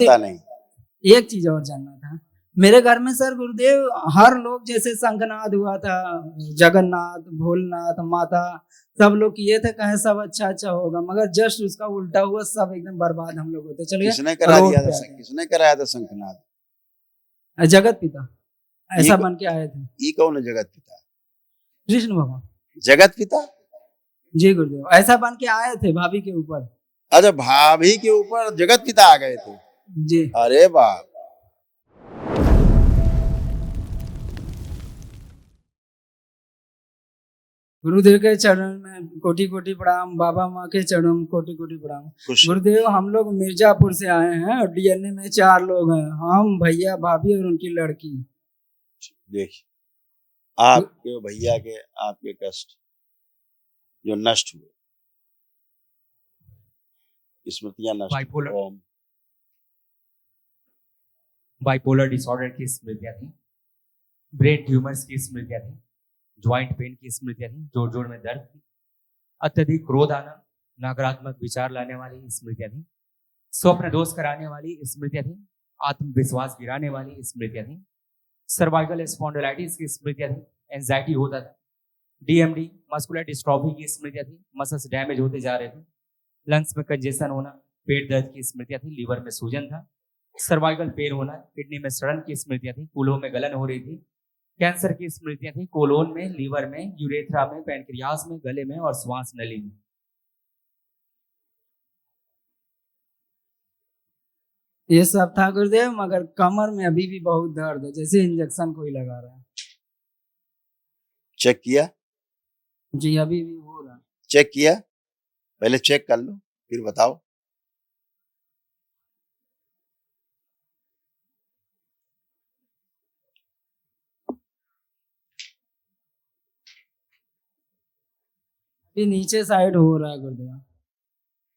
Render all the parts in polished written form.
पता नहीं। एक चीज और जानना था। मेरे घर में सर गुरुदेव हर लोग जैसे शंखनाद हुआ था, जगन्नाथ, भोलेनाथ, माता, सब लोग किए थे, कहे सब अच्छा होगा, मगर जस्ट उसका उल्टा हुआ, सब एकदम बर्बाद हम लोग होते चले किसने गए, करा रोड दिया पे था? आ गए। किसने कराया था शंखनाद? जगत पिता ये ऐसा कौ- बन के आए थे, ये कौन है जगत पिता? कृष्ण भगवान। जगत पिता? जी गुरुदेव, ऐसा बन के आए थे भाभी के ऊपर। अच्छा, भाभी के ऊपर जगत पिता आ गए थे? जी अरे बाप! गुरुदेव के चरण में कोटि कोटि प्रणाम, बाबा माँ के चरणों में कोटि कोटि प्रणाम। खुश हो। गुरुदेव हम लोग मिर्जापुर से आए हैं और डीएनए में 4 लोग हैं, हम, भैया, भाभी और उनकी लड़की। देखिए, आपके भैया के आपके कष्ट जो नष्ट हुए, स्मृतियां नष्ट बाइपोलर हुई। ओम। बाइपोलर डिसऑर्डर की स्मृतियां थी, ब्रेन ट्यूमर्स की स्मृतियां थी, ज्वाइंट पेन की स्मृतियां थी, जोड़ जोड़ में दर्द थी, अत्यधिक क्रोध आना, नकारात्मक विचार लाने वाली स्मृतियां थी, स्वप्न दोष कराने वाली स्मृतियां थी, आत्मविश्वास गिराने वाली स्मृतियां थी, सर्वाइकल स्पॉन्डिलाइटिस की स्मृतियां थी, एंजाइटी होता था, डीएमडी मस्कुलर डिस्ट्रॉफी की स्मृतियां थी, मसल्स डैमेज होते जा रहे थे, लंग्स में कंजेशन होना, पेट दर्द की स्मृतियां थी, लीवर में सूजन था, सर्वाइकल पेन होना, किडनी में सड़न की स्मृतियां थी, कूल्हों में गलन हो रही थी, कैंसर की स्मृतियां थी, कोलोन में, लीवर में, यूरेथ्रा में, पैनक्रियास में, गले में और श्वास नली में। ये सब था गुरुदेव, मगर कमर में अभी भी बहुत दर्द है, जैसे इंजेक्शन कोई लगा रहा है। चेक किया? जी अभी भी हो रहा है। चेक किया? पहले चेक कर लो, फिर बताओ। अभी नीचे साइड हो रहा है गुरुदेव,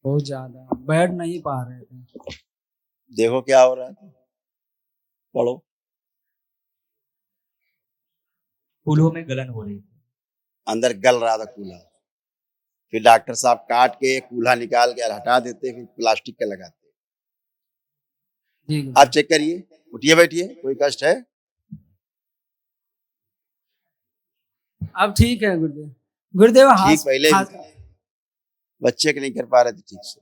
बहुत ज्यादा, बैठ नहीं पा रहे थे। देखो क्या हो रहा है, पढ़ो। कूल्हों में गलन हो रही थी, अंदर गल रहा था कूल्हा, फिर डॉक्टर साहब काट के कूल्हा निकाल के हटा देते, फिर प्लास्टिक का लगाते। जी आप गुरुदेव। चेक करिए, उठिए बैठिए, कोई कष्ट है? अब ठीक है गुरुदेव। गुरुदेव ठीक पहले भी था, बच्चे के नहीं कर पा रहे थे ठीक से।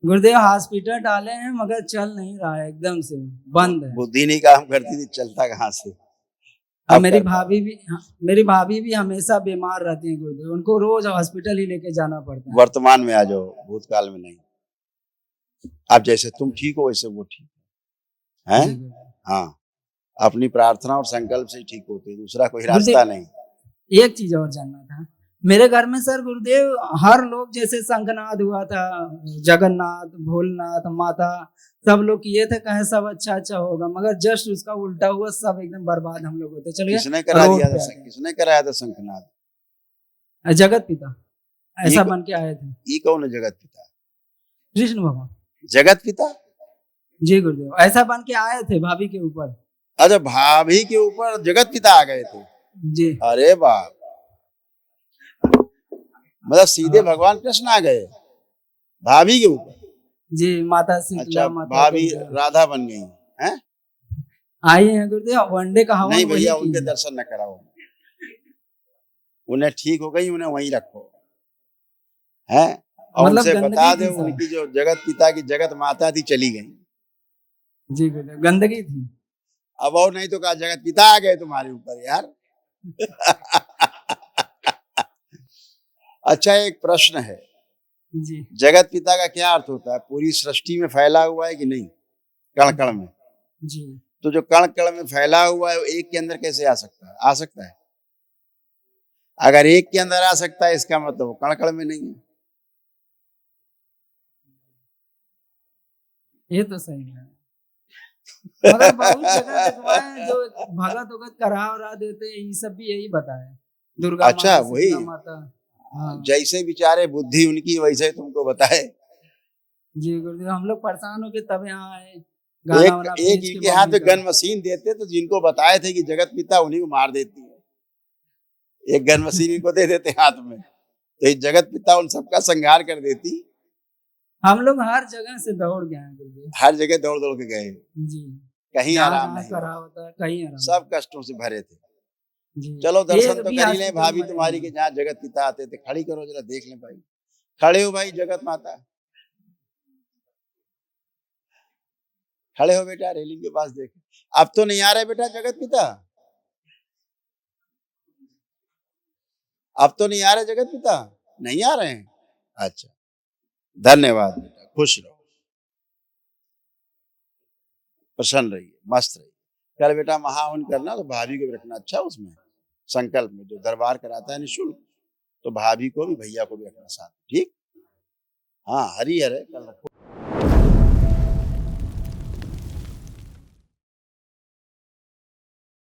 गुरुदेव हॉस्पिटल डाले हैं, मगर चल नहीं रहा है, एकदम से बंद है। बुद्धि नहीं काम करती थी, चलता कहाँ से? और अब मेरी कर पा रहे। मेरी भाभी भी हमेशा बीमार रहती है गुरुदेव, उनको रोज हॉस्पिटल ही लेके जाना पड़ता है। वर्तमान में आ जाओ, भूतकाल में नहीं। आप जैसे तुम ठीक हो वैसे वो ठीक है। जी गुरुदेव। हाँ, अपनी प्रार्थना और संकल्प से ही ठीक होते हैं, दूसरा कोई रास्ता गुरुदेव नहीं। एक चीज और जानना था। मेरे घर में सर गुरुदेव हर लोग जैसे शंखनाद हुआ था, जगन्नाथ, भोलेनाथ, माता, सब लोग किए थे, कहे सब अच्छा होगा, मगर जस्ट उसका उल्टा हुआ, सब एकदम बर्बाद हम लोग होते चले किसने गए, करा रोड दिया पे था? आ गए। किसने कराया था शंखनाद? जगत पिता ये ऐसा कौ- बन के आए थे, ये कौन है जगत पिता? कृष्ण भगवान। जगत पिता? जी गुरुदेव, ऐसा बन के आए थे भाभी के ऊपर। अच्छा, भाभी के ऊपर जगत पिता आ गए थे? जी अरे बाप! मतलब सीधे भगवान कृष्ण आ गए भाभी के ऊपर? जी, माता शीतला, अच्छा, माता भाभी दुर्गा राधा बन गई हैं? आई हैं गुरुदेव, वनडे का हवन नहीं वही भैया, की उनके है। दर्शन न कराओ, उन्हें ठीक हो गई, उन्हें वहीं रखो हैं। और मतलब उनसे गंदगी बता दे, थी सर। उनकी जो जगत पिता की जगत माता थी चली गई। जी गुरुदेव, गंदगी थी। अब और नहीं तो कहा जगत पिता आ गए तुम्हारे ऊपर यार। अच्छा, एक प्रश्न है, जी जगत पिता का क्या अर्थ होता है? पूरी सृष्टि में फैला हुआ है कि नहीं? कण कण में। जी तो जो कण कण में फैला हुआ है वो एक के अंदर कैसे आ सकता है? आ सकता है? अगर एक के अंदर आ सकता है, इसका मतलब वो कण कण में नहीं है। ये तो सही है, मगर बहुत जगह देखवाए जो भगत उगत करा उरा देते हैं, ये सब भी यही बताए, दुर्गा अच्छा, माता, वही शीतला माता। हाँ जैसे बेचारे बुद्धि उनकी वैसे तुमको बताए। जी गुरुदेव, हम लोग परेशान हो के तब यहाँ आए, गाना एक वाना एक बेच के इनके हाथ मम्मी में का। गन मशीन देते तो जिनको बताए थे कि जगत पिता उन्हीं को मार देती है, एक गन मशीन इनको दे देते हाथ में, तो ये जगत पिता उन सबका संहार कर देती। हम लोग हर जगह से दौड़ गए हैं गुरुदेव हर जगह दौड़ दौड़ के गए, जी। कहीं जहाँ आराम जहाँ नहीं, करा होता है कहीं आराम सब कष्टों से भरे थे। जी। चलो दर्शन एक तो भी कर ही लें, हॉस्पिटल भाभी में तुम्हारी नहीं। के जहाँ जगत पिता आते थे, खड़ी करो जरा देख लें भाई, खड़े हो भाई जगत माता, खड़े हो बेटा रेलिंग के पास देख। अब तो नहीं आ रहे बेटा जगत पिता, अब तो नहीं आ रहे जगत पिता, नहीं आ रहे हैं, अच्छा धन्यवाद बेटा, खुश रहो, प्रसन्न रहिए, मस्त रहिए। कल बेटा महावन करना तो भाभी को भी रखना, अच्छा उसमें संकल्प में जो दरबार कराता है निःशुल्क, तो भाभी को भी भैया को भी रखना साथ, ठीक। हाँ हरिहर है, कल रखो।